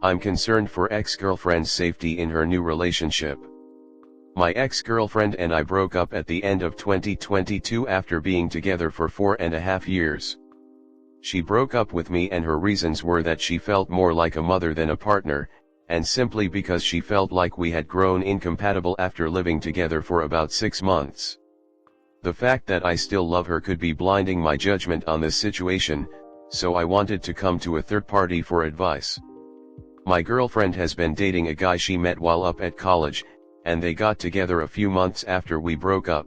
I'm concerned for ex-girlfriend's safety in her new relationship. My ex-girlfriend and I broke up at the end of 2022 after being together for 4.5 years. She broke up with me and her reasons were that she felt more like a mother than a partner, and simply because she felt like we had grown incompatible after living together for about 6 months. The fact that I still love her could be blinding my judgment on this situation, so I wanted to come to a third party for advice. My girlfriend has been dating a guy she met while up at college, and they got together a few months after we broke up.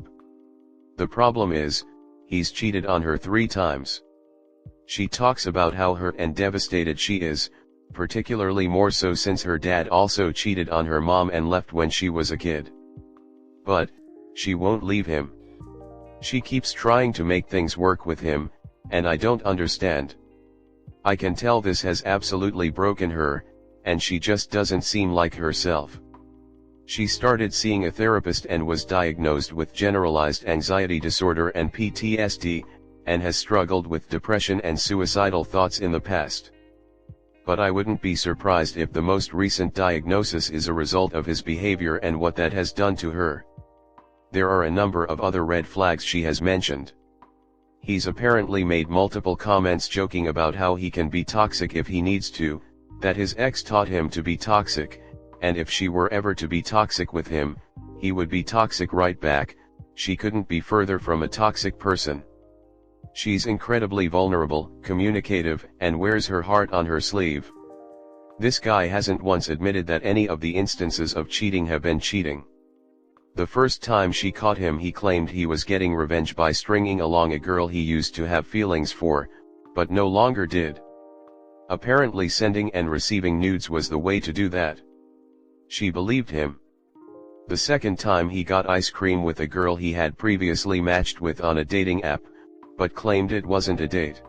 The problem is, he's cheated on her 3 times. She talks about how hurt and devastated she is, particularly more so since her dad also cheated on her mom and left when she was a kid. But, she won't leave him. She keeps trying to make things work with him, and I don't understand. I can tell this has absolutely broken her, and she just doesn't seem like herself. She started seeing a therapist and was diagnosed with generalized anxiety disorder and PTSD, and has struggled with depression and suicidal thoughts in the past. But I wouldn't be surprised if the most recent diagnosis is a result of his behavior and what that has done to her. There are a number of other red flags she has mentioned. He's apparently made multiple comments joking about how he can be toxic if he needs to, that his ex taught him to be toxic, and if she were ever to be toxic with him, he would be toxic right back. She couldn't be further from a toxic person. She's incredibly vulnerable, communicative, and wears her heart on her sleeve. This guy hasn't once admitted that any of the instances of cheating have been cheating. The first time she caught him, he claimed he was getting revenge by stringing along a girl he used to have feelings for, but no longer did. Apparently sending and receiving nudes was the way to do that. She believed him. The second time he got ice cream with a girl he had previously matched with on a dating app, but claimed it wasn't a date.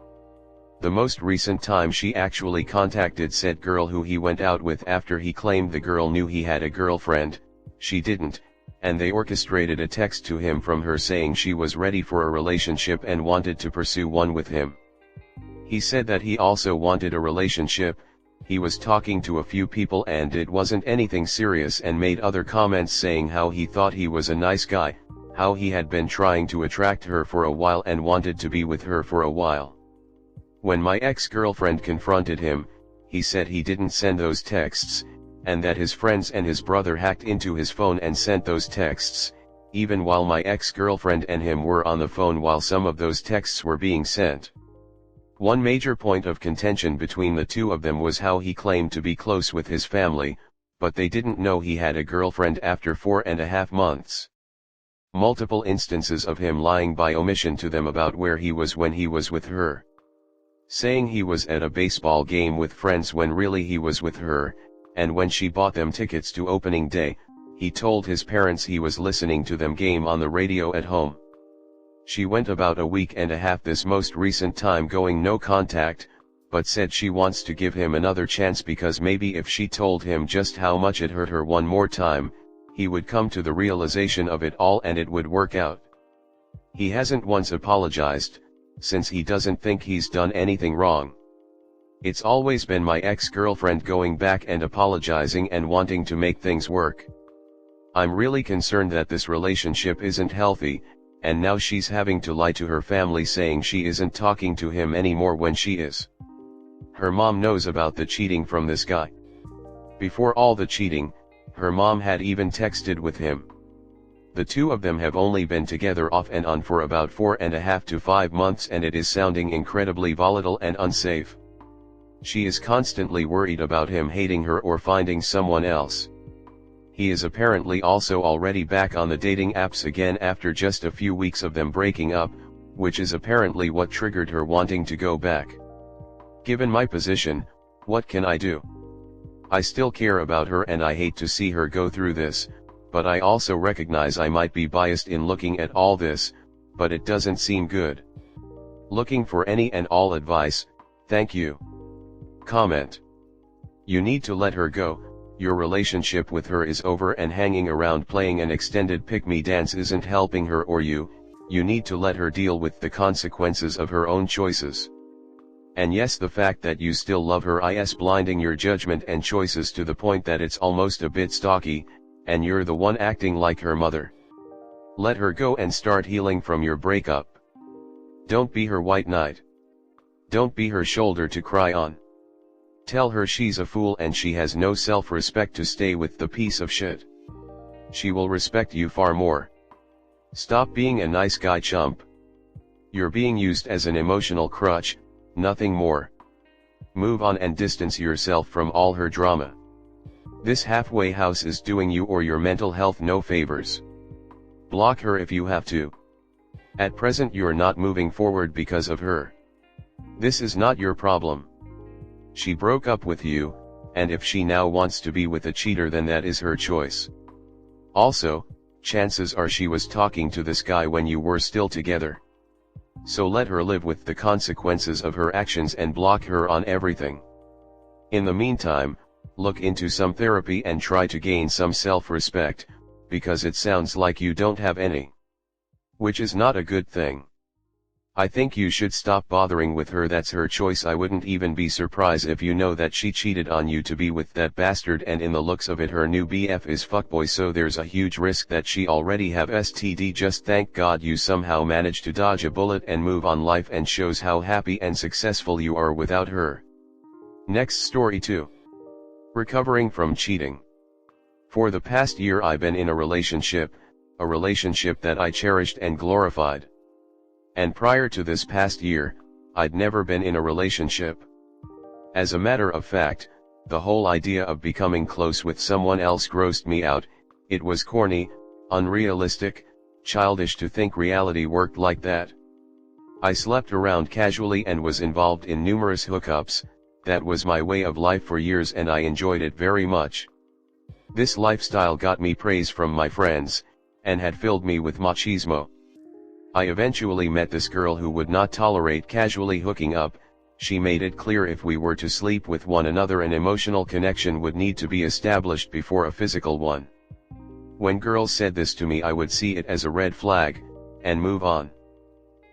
The most recent time she actually contacted said girl who he went out with after he claimed the girl knew he had a girlfriend, she didn't, and they orchestrated a text to him from her saying she was ready for a relationship and wanted to pursue one with him. He said that he also wanted a relationship, he was talking to a few people and it wasn't anything serious, and made other comments saying how he thought he was a nice guy, how he had been trying to attract her for a while and wanted to be with her for a while. When my ex-girlfriend confronted him, he said he didn't send those texts, and that his friends and his brother hacked into his phone and sent those texts, even while my ex-girlfriend and him were on the phone while some of those texts were being sent. One major point of contention between the two of them was how he claimed to be close with his family, but they didn't know he had a girlfriend after 4.5 months. Multiple instances of him lying by omission to them about where he was when he was with her. Saying he was at a baseball game with friends when really he was with her, and when she bought them tickets to opening day, he told his parents he was listening to them game on the radio at home. She went about a week and a half this most recent time going no contact, but said she wants to give him another chance because maybe if she told him just how much it hurt her one more time, he would come to the realization of it all and it would work out. He hasn't once apologized, since he doesn't think he's done anything wrong. It's always been my ex-girlfriend going back and apologizing and wanting to make things work. I'm really concerned that this relationship isn't healthy, and now she's having to lie to her family saying she isn't talking to him anymore when she is. Her mom knows about the cheating from this guy. Before all the cheating, her mom had even texted with him. The two of them have only been together off and on for about 4.5 to 5 months, and it is sounding incredibly volatile and unsafe. She is constantly worried about him hating her or finding someone else. He is apparently also already back on the dating apps again after just a few weeks of them breaking up, which is apparently what triggered her wanting to go back. Given my position, what can I do? I still care about her and I hate to see her go through this, but I also recognize I might be biased in looking at all this, but it doesn't seem good. Looking for any and all advice, thank you. Comment. You need to let her go. Your relationship with her is over, and hanging around playing an extended pick-me dance isn't helping her or you. You need to let her deal with the consequences of her own choices. And yes, the fact that you still love her is blinding your judgment and choices to the point that it's almost a bit stalky, and you're the one acting like her mother. Let her go and start healing from your breakup. Don't be her white knight. Don't be her shoulder to cry on. Tell her she's a fool and she has no self-respect to stay with the piece of shit. She will respect you far more. Stop being a nice guy chump. You're being used as an emotional crutch, nothing more. Move on and distance yourself from all her drama. This halfway house is doing you or your mental health no favors. Block her if you have to. At present you're not moving forward because of her. This is not your problem. She broke up with you, and if she now wants to be with a cheater then that is her choice. Also, chances are she was talking to this guy when you were still together. So let her live with the consequences of her actions and block her on everything. In the meantime, look into some therapy and try to gain some self-respect, because it sounds like you don't have any. Which is not a good thing. I think you should stop bothering with her. That's her choice. I wouldn't even be surprised if you know that she cheated on you to be with that bastard, and in the looks of it her new BF is fuckboy, so there's a huge risk that she already have STD. Just thank God you somehow managed to dodge a bullet and move on. Life and shows how happy and successful you are without her. Next story 2. Recovering from cheating. For the past year I've been in a relationship that I cherished and glorified. And prior to this past year, I'd never been in a relationship. As a matter of fact, the whole idea of becoming close with someone else grossed me out. It was corny, unrealistic, childish to think reality worked like that. I slept around casually and was involved in numerous hookups. That was my way of life for years and I enjoyed it very much. This lifestyle got me praise from my friends, and had filled me with machismo. I eventually met this girl who would not tolerate casually hooking up. She made it clear if we were to sleep with one another an emotional connection would need to be established before a physical one. When girls said this to me I would see it as a red flag, and move on.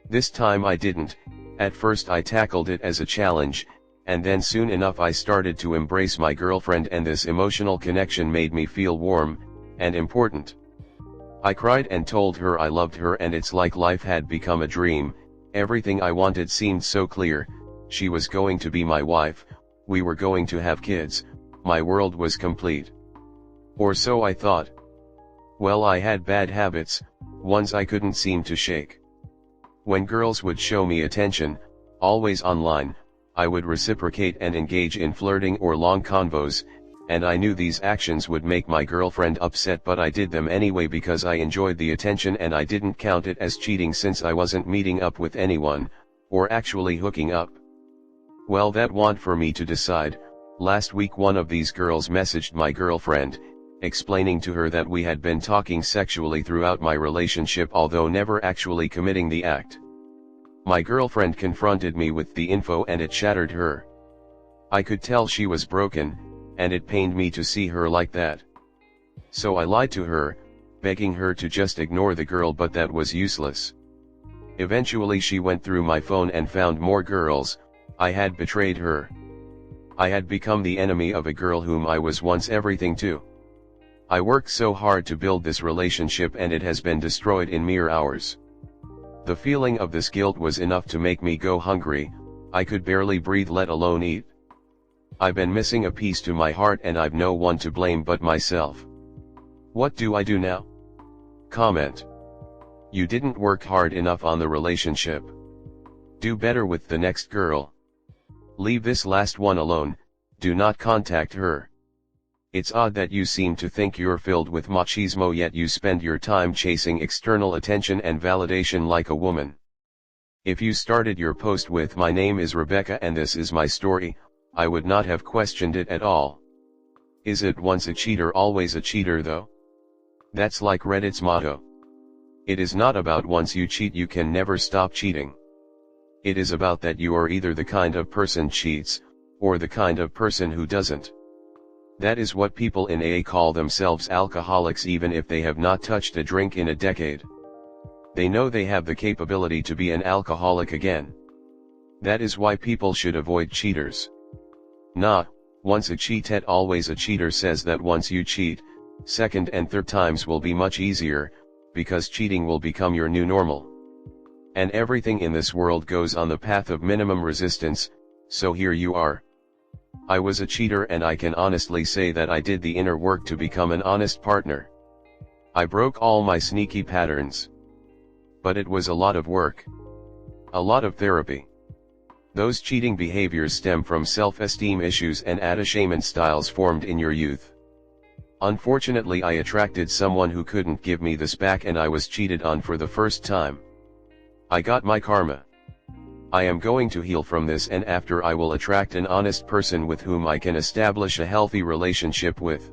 This time I didn't. At first I tackled it as a challenge, and then soon enough I started to embrace my girlfriend, and this emotional connection made me feel warm, and important. I cried and told her I loved her, and it's like life had become a dream. Everything I wanted seemed so clear. She was going to be my wife, we were going to have kids, my world was complete. Or so I thought. Well, I had bad habits, ones I couldn't seem to shake. When girls would show me attention, always online, I would reciprocate and engage in flirting or long convos, and I knew these actions would make my girlfriend upset, but I did them anyway because I enjoyed the attention and I didn't count it as cheating since I wasn't meeting up with anyone, or actually hooking up. Well, that wasn't for me to decide. Last week one of these girls messaged my girlfriend, explaining to her that we had been talking sexually throughout my relationship although never actually committing the act. My girlfriend confronted me with the info and it shattered her. I could tell she was broken, and it pained me to see her like that. So I lied to her, begging her to just ignore the girl, but that was useless. Eventually she went through my phone and found more girls. I had betrayed her. I had become the enemy of a girl whom I was once everything to. I worked so hard to build this relationship and it has been destroyed in mere hours. The feeling of this guilt was enough to make me go hungry. I could barely breathe, let alone eat. I've been missing a piece to my heart and I've no one to blame but myself. What do I do now? Comment. You didn't work hard enough on the relationship. Do better with the next girl. Leave this last one alone, do not contact her. It's odd that you seem to think you're filled with machismo yet you spend your time chasing external attention and validation like a woman. If you started your post with "My name is Rebecca and this is my story," I would not have questioned it at all. Is it once a cheater always a cheater though? That's like Reddit's motto. It is not about once you cheat you can never stop cheating. It is about that you are either the kind of person cheats, or the kind of person who doesn't. That is what people in AA call themselves alcoholics, even if they have not touched a drink in a decade. They know they have the capability to be an alcoholic again. That is why people should avoid cheaters. Nah, once a cheated always a cheater says that once you cheat, second and third times will be much easier, because cheating will become your new normal. And everything in this world goes on the path of minimum resistance, so here you are. I was a cheater and I can honestly say that I did the inner work to become an honest partner. I broke all my sneaky patterns. But it was a lot of work. A lot of therapy. Those cheating behaviors stem from self-esteem issues and attachment styles formed in your youth. Unfortunately, I attracted someone who couldn't give me this back and I was cheated on for the first time. I got my karma. I am going to heal from this, and after I will attract an honest person with whom I can establish a healthy relationship with.